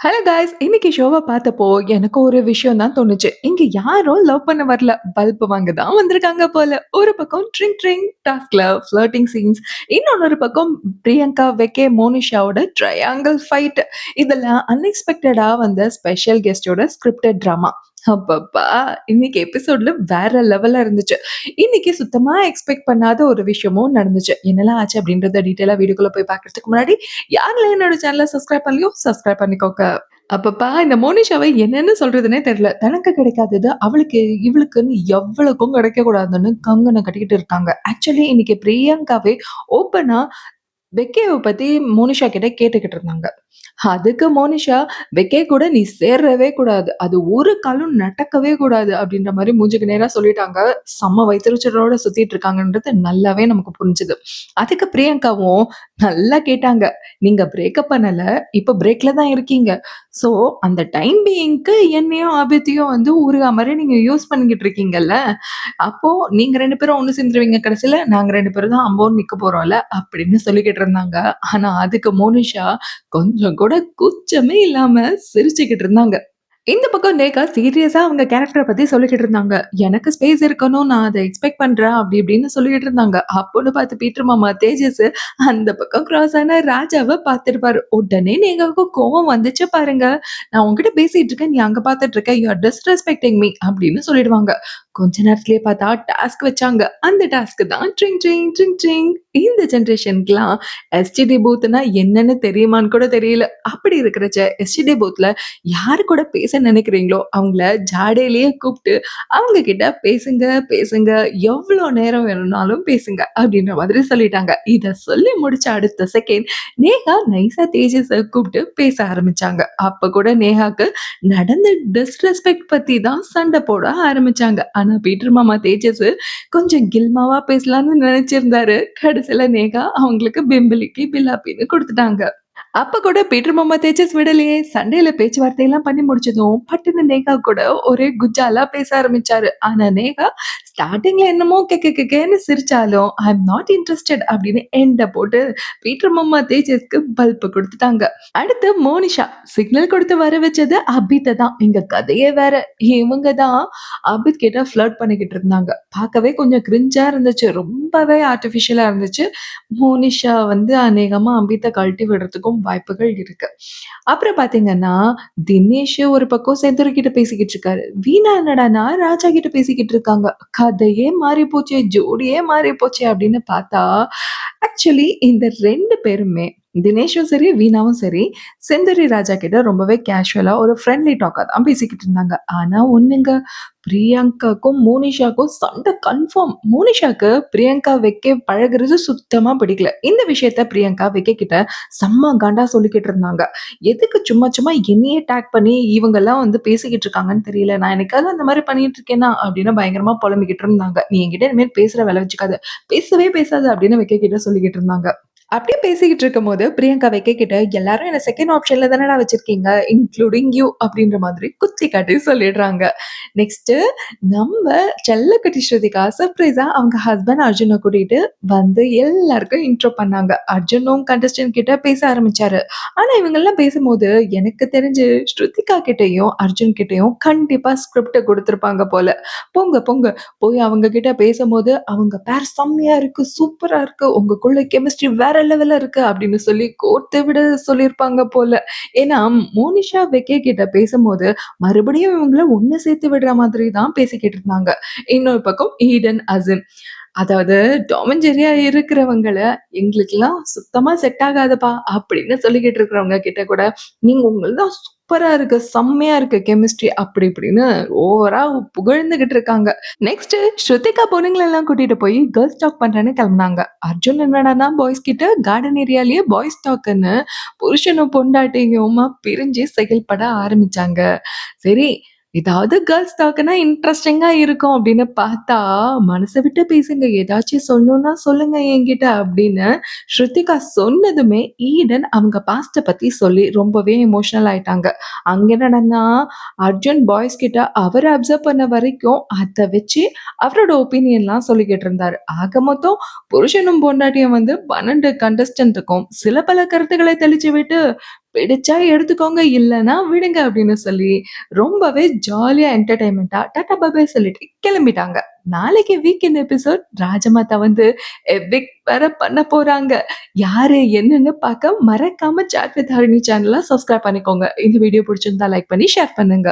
Hello guys! இன்னைக்கு ஷோவ பார்த்தப்போ, எனக்கு ஒரு விஷயம் தான் தோணுச்சு. இங்க யாரோ லவ் பண்ண வரல. பல்ப் வாங்க தான் வந்திருக்காங்க போல. ஒரு பக்கம் ட்ரிங் ட்ரிங் டாஸ்க்ல ஃப்ளர்ட்டிங் சீன்ஸ். இன்னொன்னொரு பக்கம் பிரியங்கா, வெக்கே, மோனிஷாவோட ட்ரையாங்கிள் ஃபைட். இதெல்லாம் அன்எக்ஸ்பெக்டடா வந்த ஸ்பெஷல் கெஸ்ட்டோட ஸ்கிரிப்டட் டிராமா. அப்பப்பா! இன்னைக்கு எபிசோட்ல வேற லெவல்ல இருந்துச்சு. இன்னைக்கு சுத்தமா எக்ஸ்பெக்ட் பண்ணாத ஒரு விஷயமும் நடந்துச்சு. என்னலாம் ஆச்சு அப்படின்றத டீட்டெயிலா வீடியோக்குள்ள போய் பார்க்கறதுக்கு முன்னாடி, யாரெல்லாம் என்னோட சேனல சப்ஸ்கிரைப் பண்ணலையோ, சப்ஸ்கிரைப் பண்ணிக்கோங்க. அப்பப்பா இந்த மோனிஷாவ என்னன்னு சொல்றதுன்னே தெரியல. தனக்கு கிடைக்காதது அவளுக்கு, இவளுக்குன்னு எவ்வளவுக்கும் கிடைக்கக்கூடாதுன்னு கங்கணம் கட்டிக்கிட்டு இருக்காங்க. ஆக்சுவலி இன்னைக்கு பிரியங்காவே ஓப்பனா பெக்கியவ பத்தி மோனிஷா கிட்ட கேட்டுக்கிட்டு இருந்தாங்க. அதுக்கு மோனிஷா, "வெக்கே கூட நீ சேரவே கூடாது. அது ஒரு காலும் நடக்கவே கூடாது." அப்படின்ற மாரி மூஞ்சுக்கு நேரா சொல்லிட்டாங்க. செம்ம வயித்தெரிச்சலோட சுத்திட்டு இருக்காங்கன்றது நல்லாவே நமக்கு புரிஞ்சுது. அதுக்கு பிரியங்காவும் நல்லா கேட்டாங்க. "நீங்க பிரேக்கப் பண்ணல. இப்ப பிரேக்ல தான் இருக்கீங்க. ஸோ அந்த டைம் பீயிங்க்கு என்னையும், ஆபித்தையும் வந்து ஊறுகா மாரி நீங்க யூஸ் பண்ணிக்கிட்டு இருக்கீங்கல்ல. அப்போ நீங்க 2 பேரும் ஒண்ணு சேர்ந்துருவீங்க கடைசில. நாங்க 2 பேரும் தான் அம்போன்னு நிக்க போறோம்ல." அப்படின்னு சொல்லிக்கிட்டு இருந்தாங்க. ஆனா அதுக்கு மோனிஷா கொஞ்சம் கூட கூச்சமே இல்லாம சிரிச்சுக்கிட்டு இருந்தாங்க. இந்த பக்கம் நேக்கா சீரியஸா அவங்க கேரக்டர பத்தி சொல்லிக்கிட்டு இருந்தாங்க. எனக்கு ஸ்பேஸ் இருக்கணும். நான் அத எக்ஸ்பெக்ட் பண்றேன். அப்படி இப்படின்னு சொல்லிக்கிட்டு இருந்தாங்க. அப்போன்னு பார்த்து பீட்டர் மாமா தேஜஸ் அந்த பக்கம் கிராஸ் ஆன ராஜாவ பார்த்திருப்பாரு. உடனே நேகாவுக்கு கோவம் வந்துச்சு பாருங்க. நான் உன்கிட்ட பேசிட்டு இருக்கேன். நீ அங்க பார்த்துட்டு இருக்க. யூ ஆர் டிஸ்ரெஸ்பெக்டிங் மீ அப்படின்னு சொல்லிடுவாங்க. கொஞ்ச நேரத்திலேயே பார்த்தா டாஸ்க் வச்சாங்க. அந்த டாஸ்க் தான் ட்ரிங் ட்ரிங் ட்ரிங் ட்ரிங். இந்த ஜெனரேஷனுக்குலாம் எஸ்டிடி பூத்னா என்னன்னு தெரியுமான்னு கூட தெரியல. அப்படி இருக்கிறச்ச எஸ்டிடி பூத்ல யாரு கூட பேச நினைக்கிறீங்களோ, அவங்கள ஜாடையிலேயே கூப்ட்டு, அவங்க கிட்ட பேசுங்க, பேசுங்க. எவ்ளோ நேரம் வேணும்னாலும் பேசுங்க. அப்படின்ற மாதிரி சொல்லிட்டாங்க. இத சொல்லி முடிச்ச அடுத்த செகண்ட், நேஹா நைஸா தேஜஸ கூப்ட்டு பேச ஆரம்பிச்சாங்க. அப்ப கூட நேஹாக்கு நடந்த டிஸ்ரெஸ்பெக்ட் பத்தி தான் சண்ட போட ஆரம்பிச்சாங்க. ஆனா பீட்டர் மாமா தேஜஸ் கொஞ்சம் கில்மாவா பேசலாம்னு நெனச்சிருந்தாரு. கடைசில நேஹா அவங்களுக்கு பிம்பிலிக்கு பிலாப்பின்னு குடுத்துட்டாங்க. அப்ப கூட பீட்டர் மாமா தேஜஸ் விடலையே. சண்டையில பேச்சுவார்த்தைலாம் பண்ணி முடிச்சதும், பட்டுன்னு நேஹா கூட ஒரே குஜாலா பேச ஆரம்பிச்சாரு. ஆனா நேஹா ஸ்டார்ட்டிங்ல என்னமோ கெக்கன்னு சிரிச்சாலும், "ஐ அம் நாட் இன்ட்ரஸ்டட்" அப்படின்னு எண்ட போட்டு பீட்டர் மாமா தேஜஸ்க்கு பல்ப் குடுத்துட்டாங்க. அடுத்து மோனிஷா. சிக்னல் குடுத்து வர வச்சது அபித்த தான். இங்க கதையே வேற. இவங்க தான் அபித் கிட்ட ஃப்ளர்ட் பண்ணிக்கிட்டு இருந்தாங்க. பார்க்கவே கொஞ்சம் கிரிஞ்சா இருந்துச்சு. ரொம்பவே ஆர்டிஃபிஷியலா இருந்துச்சு. மோனிஷா வந்து அநேகமா அபித்த கழட்டி விடுறதுக்கும் வாய்ப்புகள் இருக்கு. அப்புறம் பார்த்தீங்கன்னா, தினேஷ் ஒரு பக்கம் செந்தூர் கிட்ட பேசிக்கிட்டு இருக்காரு. வீணா என்னடான்னா ராஜா கிட்ட பேசிக்கிட்டு இருக்காங்க. கதையே மாறி போச்சே! ஜோடியே மாறி போச்சே! அப்படின்னு பார்த்தா, ஆக்சுவலி இந்த 2 பேருமே தினேஷும் சரி, வீணாவும் சரி, செந்தூரி ராஜா கிட்ட ரொம்பவே கேஷுவலா ஒரு ஃப்ரெண்ட்லி டாக்கா தான் பேசிக்கிட்டு இருந்தாங்க. ஆனா ஒண்ணுங்க, பிரியங்காக்கும், மோனிஷாக்கும் சண்டை கன்ஃபார்ம். மோனிஷாக்கு பிரியங்கா வைக்க பழகுறது சுத்தமா பிடிக்கல. இந்த விஷயத்த பிரியங்கா விக்கி கிட்ட செம்ம காண்டா சொல்லிக்கிட்டு இருந்தாங்க. எதுக்கு சும்மா சும்மா என்னையே டேக் பண்ணி இவங்கலாம் வந்து பேசிக்கிட்டு இருக்காங்கன்னு தெரியல. நான் என்னைக்காவது அந்த மாரி பண்ணிட்டு இருக்கேனா? அப்படின்னு பயங்கரமா புலம்பிக்கிட்டு இருந்தாங்க. "நீ என்கிட்ட இனிமேல் பேசுற வேல வச்சுக்காத. பேசவே பேசாத" அப்படின்னு விக்கி கிட்ட சொல்லிக்கிட்டு இருந்தாங்க. அப்படியே பேசிக்கிட்டு இருக்கும்போது, பிரியங்கா வைக்கக்கிட்ட, "எல்லாரும் என்ன செகண்ட் ஆப்ஷன்ல தானடா வச்சிருக்கீங்க. இன்க்ளூடிங் யூ" அப்படின்ற மாதிரி குத்தி காட்டி சொல்லிடுறாங்க. நெக்ஸ்ட்டு நம்ம செல்லக்குட்டி ஸ்ருதிகா சர்ப்ரைஸா அவங்க ஹஸ்பண்ட் அர்ஜுன கூட்டிட்டு வந்து எல்லாருக்கும் இன்ட்ரோ பண்ணாங்க. அர்ஜுனும் கண்டஸ்டன்ட் கிட்ட பேச ஆரம்பிச்சாரு. ஆனா இவங்கலாம் பேசும்போது, எனக்கு தெரிஞ்சு ஸ்ருதிகா கிட்டயும், அர்ஜுன் கிட்டயும் கண்டிப்பா ஸ்கிரிப்ட் குடுத்துருப்பாங்க போல. "போங்க, போங்க. போய் அவங்க கிட்ட பேசும்போது, அவங்க பேர் செம்மையா இருக்கு, சூப்பரா இருக்கு. உங்களுக்குள்ள கெமிஸ்ட்ரி வேற லெவல்ல இருக்கு" அப்படின்னு சொல்லி கோர்த்து விட சொல்லியிருப்பாங்க போல. ஏன்னா, மோனிஷா, வெக்கி கிட்ட பேசும்போது, மறுபடியும் இவங்கள ஒண்ணு சேர்த்து விடுற மாதிரி தான் பேசிக்கிட்டு இருந்தாங்க. இன்னொரு பக்கம் ஈடன், அசின். அதாவது டாம் அண்ட் ஜெர்ரியா இருக்கிறவங்கள, "எங்களுக்கெல்லாம் சுத்தமா செட் ஆகாதுப்பா" அப்படின்னு சொல்லிக்கிட்டு இருக்கிறவங்க கிட்ட கூட, "நீங்க உங்களது சூப்பரா இருக்கு, செம்மையா இருக்கு கெமிஸ்ட்ரி" அப்படி இப்படின்னு ஓவரா புகழ்ந்துகிட்டு இருக்காங்க. நெக்ஸ்ட் ஸ்ருதிகா பொண்ணுங்களெல்லாம் கூட்டிட்டு போய் கேர்ல்ஸ் டாக் பண்றேன்னு கிளம்புனாங்க. அர்ஜுன் என்னடான்னா பாய்ஸ் கிட்ட கார்டன் ஏரியாலயே பாய்ஸ் டாக்குன்னு புருஷனும் பொண்டாட்டியுமா பிரிஞ்சு செயல்பட ஆரம்பிச்சாங்க. சரி, ஏதாவது கேர்ல்ஸ் டாக்னா இன்ட்ரஸ்டிங்கா இருக்கும் அப்படின்னு பார்த்தா, "மனச விட்டு பேசுங்க. ஏதாச்சும் சொல்லணும்னா சொல்லுங்க என்கிட்ட" அப்படின்னு ஸ்ருதிகா சொன்னதுமே ஈடன் அவங்க பாஸ்ட்ட பத்தி சொல்லி ரொம்பவே எமோஷனல் ஆயிட்டாங்க. அங்க என்னடான்னா அர்ஜுன் பாய்ஸ் கிட்ட அவர அப்சர்வ் பண்ண வரைக்கும் அத வச்சு அவரோட ஒப்பீனியன்லாம் சொல்லிக்கிட்டு இருந்தாரு. ஆக மொத்தம் புருஷனும் பொண்டாட்டியும் வந்து 12 கண்டஸ்டன்ட்டுக்கும் சில பல கருத்துக்களை தெளிச்சு விட்டு பிடிச்சா எடுத்துக்கோங்க, இல்லன்னா விடுங்க அப்படின்னு சொல்லி, ரொம்பவே ஜாலியா என்டர்டெயின்மென்ட்டா டாடா பை பை சொல்லிட்டு கிளம்பிட்டாங்க. நாளைக்கு வீக்கெண்ட் எபிசோட் ராஜமாதா வந்து எவிக்ட் வேற பண்ண போறாங்க. யாரு என்னன்னு பார்க்க மறக்காம சாட் வித் ஹரிணி சேனல சப்ஸ்கிரைப் பண்ணிக்கோங்க. இந்த வீடியோ புடிச்சிருந்தா லைக் பண்ணி ஷேர் பண்ணுங்க.